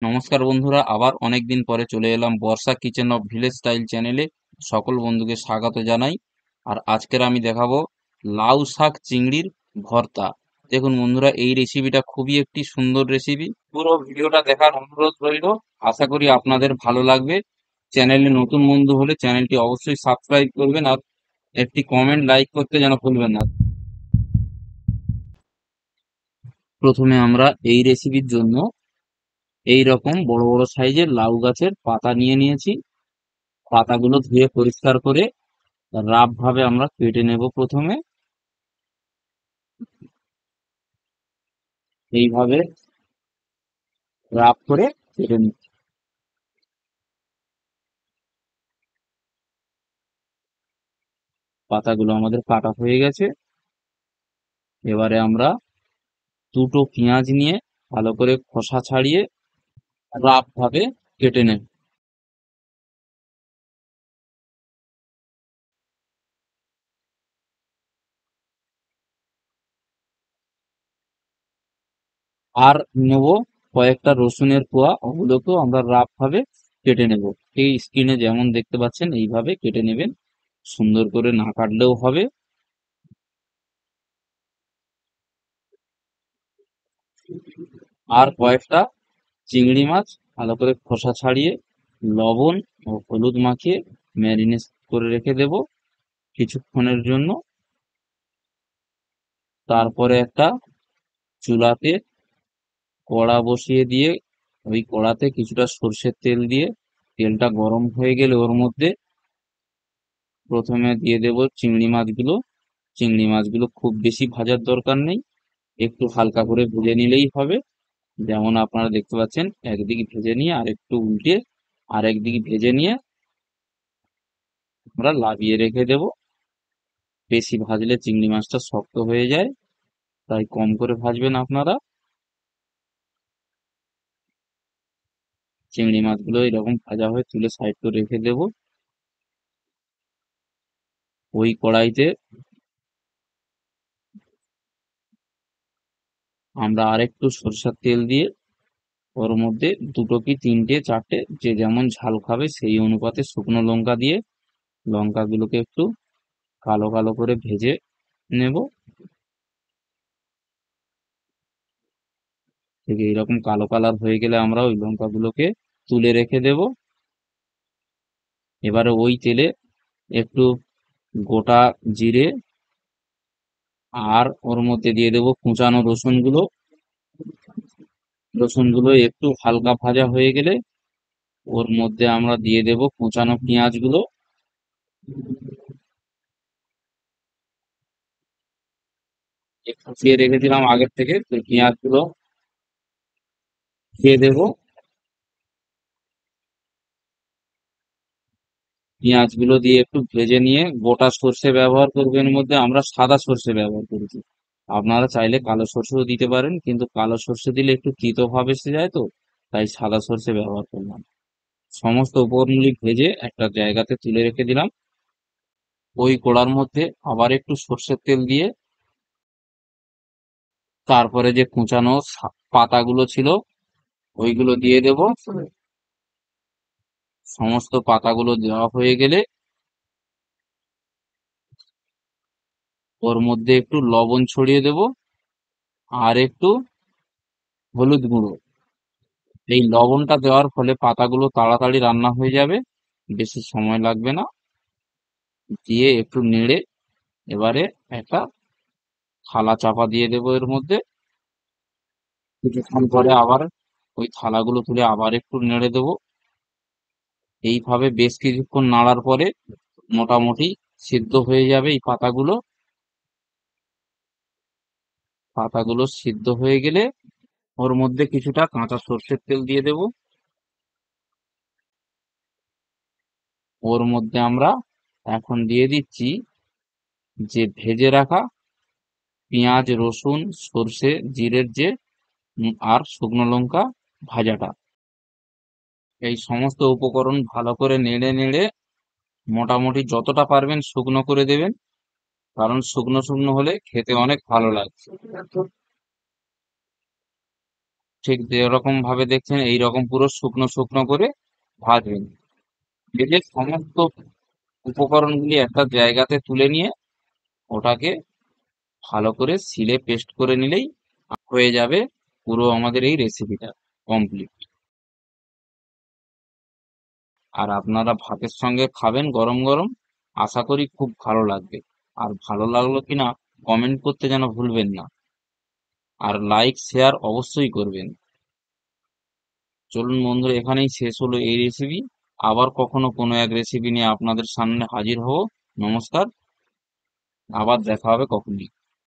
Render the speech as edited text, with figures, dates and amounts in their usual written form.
নমস্কার বন্ধুরা, আবার অনেকদিন পরে চলে এলাম বর্ষা কিচেন অফ ভিলেজ স্টাইল চ্যানেলে। সকল বন্ধুকে স্বাগত জানাই। আর আজকের আমি দেখাবো লাউ শাক চিংড়ির ভর্তা। দেখুন বন্ধুরা, এই রেসিপিটা খুবই একটি সুন্দর রেসিপি। পুরো ভিডিওটা দেখার অনুরোধ রইল। আশা করি আপনাদের ভালো লাগবে। চ্যানেলে নতুন বন্ধু হলে চ্যানেলটি অবশ্যই সাবস্ক্রাইব করবেন আর একটি কমেন্ট লাইক করতে যেন ভুলবেন না। প্রথমে আমরা এই রেসিপির জন্য এই রকম বড় বড় সাইজের লাউ গাছের পাতা নিয়ে নিয়েছি। পাতাগুলো ধুয়ে পরিষ্কার করে রাফ ভাবে আমরা কেটে নেব। প্রথমে এইভাবে রাফ করে কেটে নিই। পাতাগুলো আমাদের কাটা হয়ে গেছে। এবারে আমরা দুটো পেঁয়াজ নিয়ে ভালো করে খোসা ছাড়িয়ে রাফ ভাবে কেটে নেব। আর নেব কয়েকটা রসুনের কোয়া, ওগুলোকেও আমরা রাফ ভাবে কেটে নেব। এই স্ক্রিনে যেমন দেখতে পাচ্ছেন এইভাবে কেটে নেবেন। সুন্দর করে না কাটলেও হবে। আর কয়েকটা চিংড়ি মাছ ভালো করে খোসা ছাড়িয়ে লবণ ও হলুদ মাখিয়ে ম্যারিনেট করে রেখে দেব কিছুক্ষণের জন্য। তারপরে একটা চুলাতে কড়া বসিয়ে দিয়ে ওই কড়াতে কিছুটা সর্ষের তেল দিয়ে তেলটা গরম হয়ে গেলে ওর মধ্যে প্রথমে দিয়ে দেব চিংড়ি মাছগুলো। চিংড়ি মাছগুলো খুব বেশি ভাজার দরকার নেই, একটু হালকা করে ভেজে নিলেই হবে। যেমন আপনারা দেখতে পাচ্ছেন, একদিকে ভেজে নিয়ে আরেকটু উল্টে আরেক দিকে ভেজে নিয়ে আমরা লাভিয়ে রেখে দেব। বেশি ভাজলে চিংড়ি মাছটা শক্ত হয়ে যায়, তাই কম করে ভাজবেন আপনারা। চিংড়ি মাছগুলো এরকম ভাজা হয়ে তুলে সাইড করে রেখে দেব। ওই কড়াইতে আমরা আরেকটু সরষের তেল দিয়ে ওর মধ্যে দুটো কি তিনটে চারটে যে যেমন ঝাল খাবে সেই অনুপাতে শুকনো লঙ্কা দিয়ে লঙ্কাগুলোকে একটু কালো কালো করে ভেজে নেব। থেকে এইরকম কালো কালার হয়ে গেলে আমরা ওই লঙ্কাগুলোকে তুলে রেখে দেব। এবারে ওই তেলে একটু গোটা জিরে আর ওর মধ্যে দিয়ে দেব কুচানো রসুনগুলো। রসুনগুলো একটু হালকা ভাজা হয়ে গেলে ওর মধ্যে আমরা দিয়ে দেব কুচানো পেঁয়াজগুলো। একটু কুচিয়ে রেখেছিলাম আগের থেকে, তো পেঁয়াজগুলো দিয়ে দেব। পেঁয়াজগুলো দিয়ে একটু ভেজে নিয়ে গোটা সর্ষে ব্যবহার করবেন, এর মধ্যে আমরা সাদা সর্ষে ব্যবহার করেছি। আপনারা চাইলে কালো সর্ষেও দিতে পারেন, কিন্তু কালো সর্ষে দিলে একটু তিতো ভাব এসে যায়, তো তাই সাদা সর্ষে ব্যবহার করলাম। সমস্ত উপকরণগুলি ভেজে একটা জায়গাতে তুলে রেখে দিলাম। ওই কড়ার মধ্যে আবার একটু সর্ষের তেল দিয়ে তারপরে যে কুচানো পাতাগুলো ছিল ওইগুলো দিয়ে দেব। সমস্ত পাতাগুলো দেওয়া হয়ে গেলে ওর মধ্যে একটু লবণ ছড়িয়ে দেব আর একটু হলুদ গুঁড়ো। এই লবণটা দেওয়ার ফলে পাতাগুলো তাড়াতাড়ি রান্না হয়ে যাবে, বেশি সময় লাগবে না। দিয়ে একটু নেড়ে এবারে একটা থালা চাপা দিয়ে দেবো এর মধ্যে। কিছুক্ষণ পরে আবার ওই থালাগুলো তুলে আবার একটু নেড়ে দেবো। এইভাবে বেশ কিছুক্ষণ নাড়ার পরে মোটামুটি সিদ্ধ হয়ে যাবে এই পাতাগুলো। পাতাগুলো সিদ্ধ হয়ে গেলে ওর মধ্যে কিছুটা কাঁচা সর্ষের তেল দিয়ে দেব। ওর মধ্যে আমরা এখন দিয়ে দিচ্ছি যে ভেজে রাখা পেঁয়াজ রসুন সর্ষে জিরের যে আর শুকনো লঙ্কা ভাজাটা। এই সমস্ত উপকরণ ভালো করে নেড়ে নেড়ে মোটামুটি যতটা পারবেন শুকনো করে দেবেন, কারণ শুকনো শুকনো হলে খেতে অনেক ভালো লাগে। ঠিক যেরকম ভাবে দেখছেন এইরকম পুরো শুকনো শুকনো করে ভাজবেন। ভেজে সমস্ত উপকরণগুলি একটা জায়গাতে তুলে নিয়ে ওটাকে ভালো করে শিলে পেস্ট করে নিলেই হয়ে যাবে পুরো আমাদের এই রেসিপিটা কমপ্লিট। আর আপনারা ভাতের সঙ্গে খাবেন গরম গরম, আশা করি খুব ভালো লাগবে। আর ভালো লাগলো কিনা কমেন্ট করতে যেন ভুলবেন না, আর লাইক শেয়ার অবশ্যই করবেন। চলুন বন্ধুরা, এখানেই শেষ হলো এই রেসিপি। আবার কখনো কোনো এক রেসিপি নিয়ে আপনাদের সামনে হাজির হব। নমস্কার, আবার দেখা হবে কখনই।